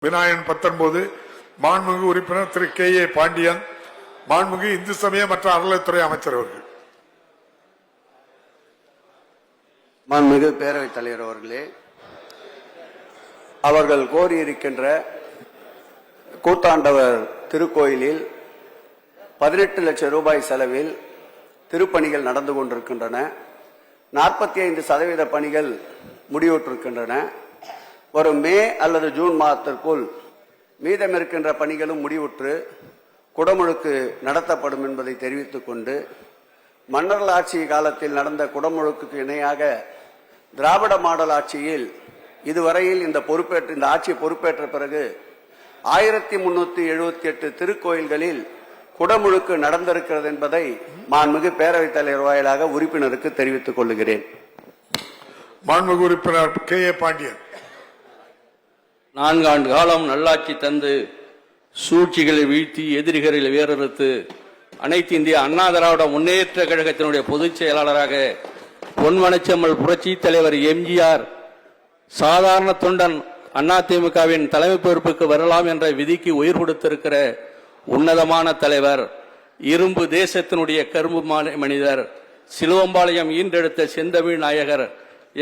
விநாயகன் 19 மாண்புமிகு உறுப்பினர் திரு K.A. பாண்டியன் மாண்புமிகு இந்து சமய மற்றும் அறநிலையத்துறை அமைச்சர் அவர்கள். மாண்புமிகு பேரவைத் தலைவர் அவர்களே, அவர்கள் கோரியிருக்கின்ற கூத்தாண்டவர் திருக்கோயிலில் 18 லட்சம் ரூபாய் செலவில் திருப்பணிகள் நடந்து கொண்டிருக்கின்றன. 45% பணிகள் முடிவுற்றிருக்கின்றன. வரும் மே அல்லது ஜூன் மாதத்திற்குள் மீதம் இருக்கின்ற பணிகளும் முடிவுற்று குடமுழுக்கு நடத்தப்படும் என்பதை தெரிவித்துக் கொண்டு, மன்னர்கள் ஆட்சி காலத்தில் நடந்த குடமுழுக்கு இணையாக திராவிட மாடல் ஆட்சியில் இதுவரையில் இந்த ஆட்சி பொறுப்பேற்ற பிறகு 1378 திருக்கோயில்களில் குடமுழுக்கு நடந்திருக்கிறது என்பதை மாண்புமிகு பேரவைத் தலைவர் வாயிலாக உறுப்பினருக்கு தெரிவித்துக் கொள்கிறேன். மாண்புமிகு உறுப்பினர் K.A. பாண்டியன். 4 ஆண்டு காலம் நல்லாட்சி தந்து சூழ்ச்சிகளை வீழ்த்தி எதிரிகளை வேறறுத்து அனைத்து இந்திய அண்ணா திராவிட முன்னேற்ற கழகத்தினுடைய பொதுச் செயலாளராக பொன்வனச்செம்மல் புரட்சி தலைவர் எம்ஜிஆர் சாதாரண தொண்டன் அதிமுகவின் தலைமை பொறுப்புக்கு வரலாம் என்ற விதிக்கு உயிர் கொடுத்திருக்கிற உன்னதமான தலைவர், இரும்பு தேசத்தினுடைய கரும்பு மனிதர், சிலுவம்பாளையம் ஈன்றெடுத்த செந்தமிழ் நாயகர்,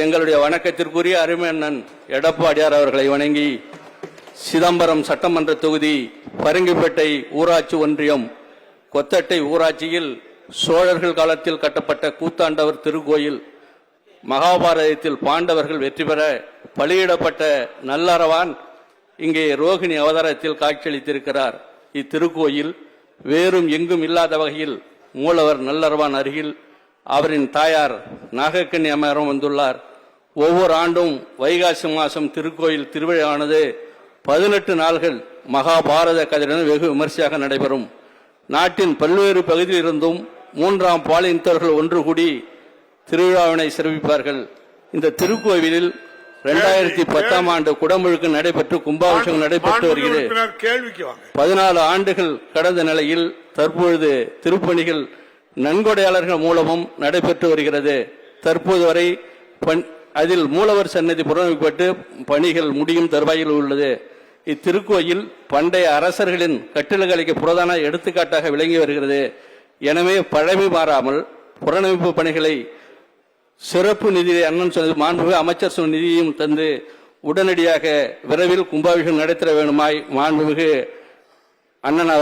எங்களுடைய வணக்கத்திற்குரிய அருமையண்ணன் எடப்பாடியார் அவர்களை வணங்கி, சிதம்பரம் சட்டமன்ற தொகுதி பரங்கிப்பேட்டை ஊராட்சி ஒன்றியம் கொத்தட்டை ஊராட்சியில் சோழர்கள் காலத்தில் கட்டப்பட்ட கூத்தாண்டவர் திருக்கோயில் மகாபாரதத்தில் பாண்டவர்கள் வெற்றி பெற பலியிடப்பட்ட நல்லறவான் இங்கே ரோகிணி அவதாரத்தில் காட்சியளித்திருக்கிறார். இத்திருக்கோயில் வேறும் எங்கும் இல்லாத வகையில் மூலவர் நல்லறவான் அருகில் அவரின் தாயார் நாகக்கண்ணி அம்மையாரும் வந்துள்ளார். ஒவ்வொரு ஆண்டும் வைகாசி மாதம் திருக்கோயில் திருவிழாவானது 18 நாள்கள் மகாபாரத கதையுடன் வெகு விமர்சையாக நடைபெறும். நாட்டின் பல்வேறு பகுதியில் இருந்தும் 3ஆம் பாலினத்தவர்கள் ஒன்று கூடி திருவிழாவினை சிறப்பிப்பார்கள். இந்த திருக்கோவிலில் 2010ஆம் ஆண்டு குடமுழுக்கு நடைபெற்று கும்பாபிஷேகம் நடைபெற்று வருகிறது. 14 ஆண்டுகள் கடந்த நிலையில் தற்பொழுது திருப்பணிகள் நன்கொடையாளர்கள் மூலமும் நடைபெற்று வருகிறது. தற்போது வரை அதில் மூலவர் சன்னதி புறமைப்பட்டு பணிகள் முடியும் தருவாயில் உள்ளது. இத்திருக்கோயில் பண்டைய அரசர்களின் கட்டிடக்கலைக்கு புரதான எடுத்துக்காட்டாக விளங்கி வருகிறது. எனவே பழமை மாறாமல் புறநமைப்பு பணிகளை சிறப்பு நிதியை அண்ணன் சொன்னது மாண்புமிகு அமைச்சர் சொன்ன நிதியையும் தந்து உடனடியாக விரைவில் கும்பாபிஷேகம் நடத்த வேண்டுமாய் மாண்புமிகு அண்ணன்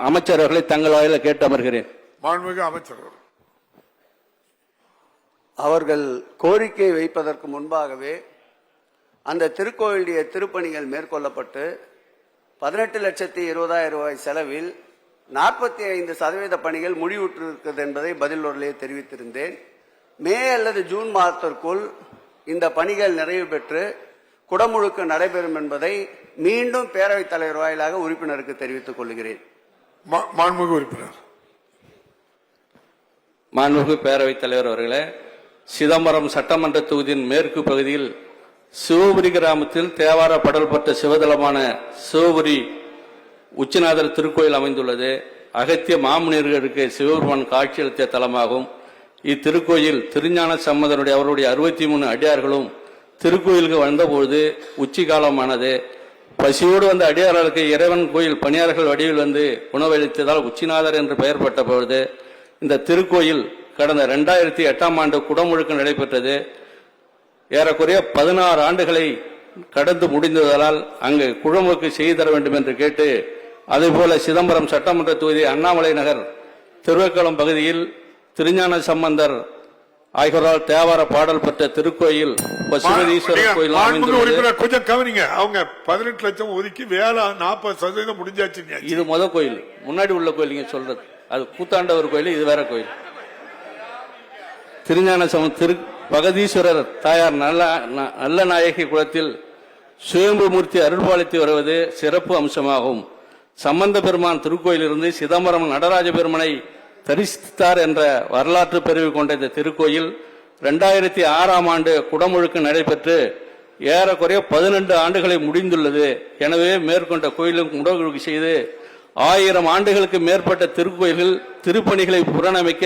அமைச்சர்களை தங்கள் வாயில கேட்டு அமர்கிறேன். மாண்புமிகு அமைச்சர் அவர்கள் கோரிக்கை வைப்பதற்கு முன்பாகவே அந்த திருக்கோயிலுடைய திருப்பணிகள் மேற்கொள்ளப்பட்டு 18,20,000 ரூபாய் செலவில் 45% பணிகள் முடிவுற்றிருக்கிறது என்பதை பதிலுரையிலே தெரிவித்திருந்தேன். மே அல்லது ஜூன் மாதத்திற்குள் இந்த பணிகள் நிறைவு பெற்று குடமுழுக்கு நடைபெறும் என்பதை மீண்டும் பேரவைத் தலைவர் வாயிலாக உறுப்பினருக்கு தெரிவித்துக் கொள்கிறேன். மாண்புமிகு உறுப்பினர். மாண்புமிகு பேரவைத் தலைவர் அவர்களே, சிதம்பரம் சட்டமன்ற தொகுதியின் மேற்கு பகுதியில் சிவபுரி கிராமத்தில் தேவார படல் பெற்ற சிவதலமான சிவபுரி உச்சிநாதர் திருக்கோயில் அமைந்துள்ளது. அகத்திய மாமுனியர்களுக்கு சிவபெருமான் காட்சியளித்த தலமாகும். இத்திருக்கோயில் திருஞான சம்பந்தனுடைய அவருடைய 63 அடியார்களும் திருக்கோயிலுக்கு வந்தபோது உச்சி காலமானது. பசியோடு வந்த அடியார்களுக்கு இறைவன் கோயில் பணியாளர்கள் வடிவில் வந்து உணவளித்ததால் உச்சிநாதர் என்று பெயர் பெற்ற பொழுது இந்த திருக்கோயில் கடந்த 2008ஆம் ஆண்டு குடமுழுக்கு நடைபெற்றது. ஏறக்குறைய 16 ஆண்டுகளை கடந்து முடிந்ததால் அங்கு குடமுழுக்கு செய்து தர வேண்டும் என்று கேட்டு, அதேபோல சிதம்பரம் சட்டமன்ற தொகுதி அண்ணாமலை நகர் திருவேக்கலம் பகுதியில் திருஞான சம்பந்தர் ஆகியோரால் தேவார பாடல் பெற்ற திருக்கோயில் பசுபதீஸ்வரர் கோயில் கொஞ்சம் கவனிங்க. அவங்க 18 லட்சம் ஒதுக்கி வேலை 40% முடிஞ்சாச்சு. இது முதல் கோயில், முன்னாடி உள்ள கோயில் நீங்க சொல்றது அது கூத்தாண்டவர் கோயில், இது வேற கோயில். திருஞான திரு பகதீஸ்வரர் தாயார் நல்ல நாயகி குலத்தில் சுயம்புமூர்த்தி அருள்பாலித்து வருவது சிறப்பு அம்சமாகும். சம்பந்த பெருமான் திருக்கோயிலிருந்து சிதம்பரம் நடராஜ பெருமனை தரிசித்தார் என்ற வரலாற்று பிரிவு கொண்ட இந்த திருக்கோயில் 2006ஆம் ஆண்டு குடமுழுக்கு நடைபெற்று ஏறக்குறைய 12 ஆண்டுகளை முடிந்துள்ளது. எனவே மேற்கொண்ட கோயிலும் குடமுழுக்கு செய்து 1000 ஆண்டுகளுக்கு மேற்பட்ட திருக்கோயில்கள் திருப்பணிகளை புறணமைக்க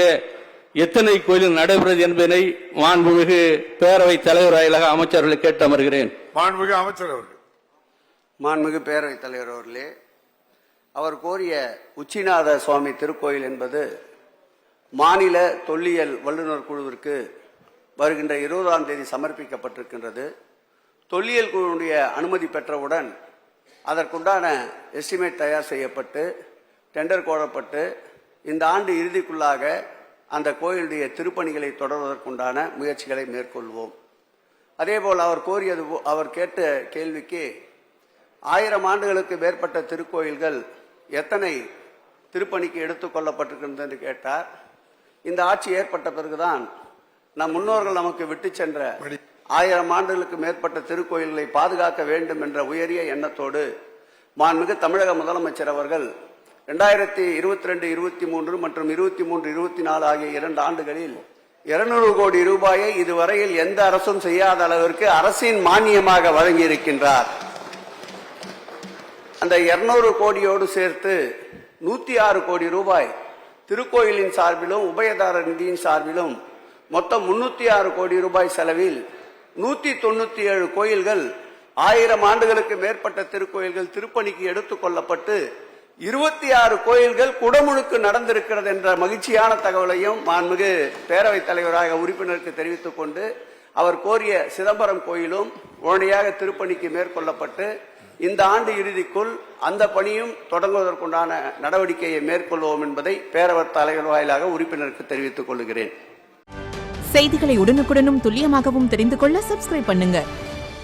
எத்தனை கோயிலில் நடைபெறுவது என்பதனை மாண்புமிகு பேரவைத் தலைவர் வாயிலாக அமைச்சர்களை கேட்டு அமர்கிறேன். மாண்புமிகு அமைச்சர் அவர்கள். மாண்புமிகு பேரவைத் தலைவர் அவர்களே, அவர் கோரிய உச்சிநாத சுவாமி திருக்கோயில் என்பது மாநில தொல்லியல் வல்லுநர் குழுவிற்கு வருகின்ற 20ஆம் தேதி சமர்ப்பிக்கப்பட்டிருக்கின்றது. தொல்லியல் குழுவுடைய அனுமதி பெற்றவுடன் அதற்குண்டான எஸ்டிமேட் தயார் செய்யப்பட்டு டெண்டர் கோரப்பட்டு இந்த ஆண்டு இறுதிக்குள்ளாக அந்த கோயிலுடைய திருப்பணிகளை தொடர்வதற்குண்டான முயற்சிகளை மேற்கொள்வோம். அதேபோல் அவர் கேட்ட கேள்விக்கு 1000 ஆண்டுகளுக்கு மேற்பட்ட திருக்கோயில்கள் எத்தனை திருப்பணிக்கு எடுத்துக் கொள்ளப்பட்டிருக்கிறது என்று கேட்டார். இந்த ஆட்சி ஏற்பட்ட பிறகுதான் நம் முன்னோர்கள் நமக்கு விட்டு சென்ற 1000 ஆண்டுகளுக்கு மேற்பட்ட திருக்கோயில்களை பாதுகாக்க வேண்டும் என்ற உயரிய எண்ணத்தோடு மாண்புமிகு தமிழக முதலமைச்சர் அவர்கள் 2022-23 மற்றும் 23-24 ஆகிய 2 ஆண்டுகளில் 200 கோடி ரூபாயை இதுவரையில் எந்த அரசும் செய்யாத அளவிற்கு அரசின் மானியமாக வழங்கி இருக்கின்றார். அந்த 200 கோடியோடு சேர்த்து 106 கோடி ரூபாய் திருக்கோயிலின் சார்பிலும் உபயதாரர் நிதியின் சார்பிலும் மொத்தம் 306 கோடி ரூபாய் செலவில் 197 கோயில்கள் 1000 ஆண்டுகளுக்கு மேற்பட்ட திருக்கோயில்கள் திருப்பணிக்கு எடுத்துக் கொள்ளப்பட்டு 26 கோயில்கள் குடமுழுக்கு நடந்திருக்கிறது என்ற மகிழ்ச்சியான தகவலையும் மாண்புமிகு பேரவைத் தலைவராக உறுப்பினருக்கு தெரிவித்துக் கொண்டு அவர் கோரிய சிதம்பரம் கோயிலும் உடனடியாக திருப்பணிக்கு மேற்கொள்ளப்பட்டு இந்த ஆண்டு இறுதிக்குள் அந்த பணியும் தொடங்குவதற்குண்டான நடவடிக்கையை மேற்கொள்வோம் என்பதை பேரவைத் தலைவர் வாயிலாக உறுப்பினருக்கு தெரிவித்துக் கொள்கிறேன். செய்திகளை உடனுக்குடனும் துல்லியமாகவும் தெரிந்து கொள்ள சப்ஸ்கிரைப் பண்ணுங்க.